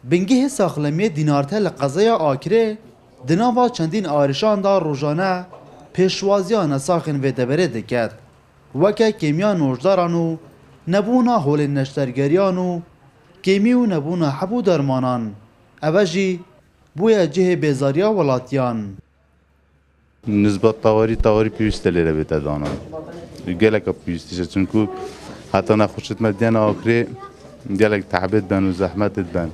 بنگه ساخلمی دینارته لقضای آکره دناوا چندین آرشان دا روزانه پیشوازیان ساخن و دبره دکد وکه کیمیا نوشداران و نبونا هول نشترگریان و کیمی و نبونا حبو درمانان اوجی بویا جه بیزاریا ولاتیان نسبت تاوری پیوسته لیره بیت دانا گلک پیوستیشه چونکو حتی نخوشت مدین آکره گلک تعبید بن و زحمت بن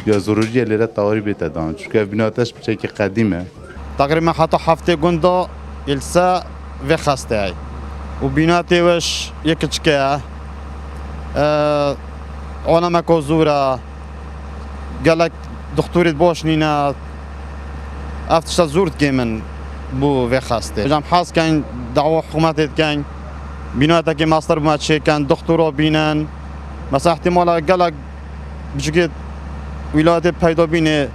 یا ضروریه لیره تاوری بیت دانا چونکه بناتش بچه که قدیمه تقریبا حتی هفته گنده السا و خسته ای و بیناتی وش یک چکه آنما که زوره گلک دکتوریت باش نینا افتش زورت که من بو و خسته جام حاس کن دعوا حکومت کن بیناتی که ماستر بمچه کن دکترا بینن مثلا احتمالا گلک بچه ولایت پیدا بینه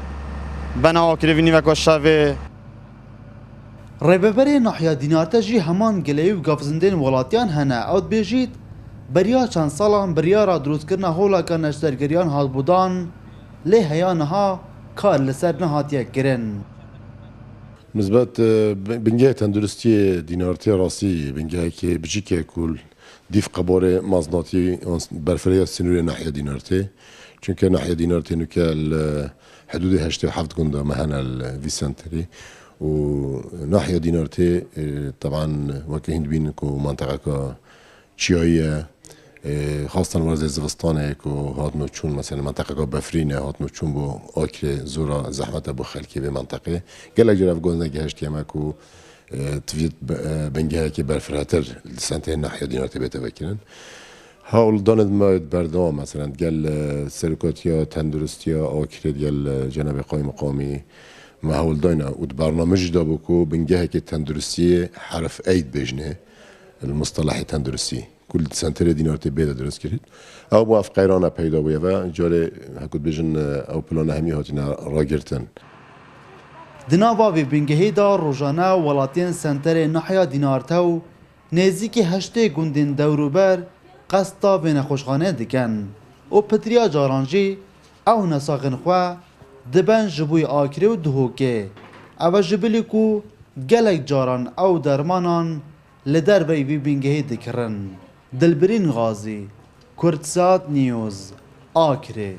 بنا آکری وینی و کشاوه ریببری نحیا دینارته جی همان گلی و گفزندین ولاتیان هنه اوت بیجید بریا چند سالان بریا را دروست کرنا هولا که نشترگریان هاد بودان لی هیانها کار لسر نهاتیه کرن نسبت بنگه تندرستی دینارتی راسی بنگه که بچی که کل دیف قبار مازناتی برفریات سنوری ناحیه دینارتی چونکه ناحیه دینارتی نوکه حدود 87 گنده مهنا الفيسنتري وناحية دينارتي طبعا وكهند بين كو منطقة شيعية خاصة ورز زغستانه كو هات نوچون مثلا منطقة بفرينه هات نوچون بو آكل زورا زحمت بو خلقي به منطقة گلک جرف گوزنه گهشت يما كو تفيد بنگه که برفراتر سنته ناحية دينارتي بيتا بكرن هاول داند ماید بردام مثلا گل سرکاتیا تندرستیا آکره گل جناب قایم مقامی ما هاول داینا و برنامج دا بکو بنگه که تندرستی حرف اید بجنه المصطلح تندرستی کل سنتر دینارتی بیده درست کرد او با افقیرانه پیدا بوده و جاره هکود بجن او پلان همی هاتینا را گرتن دناوا وی بنگهی دا روزانه ولاتین سنتر نحیا دینارته و نزدیک هشته گوندین دوروبر قصدا بین خوشخانه دکن و پتریا جارانجی او نساخن خواه دبن جبوی آکره و دهوکه او جبلی کو گلک جاران او درمانان لدر بی بینگهی دکرن دلبرین غازی کردسات نیوز آکره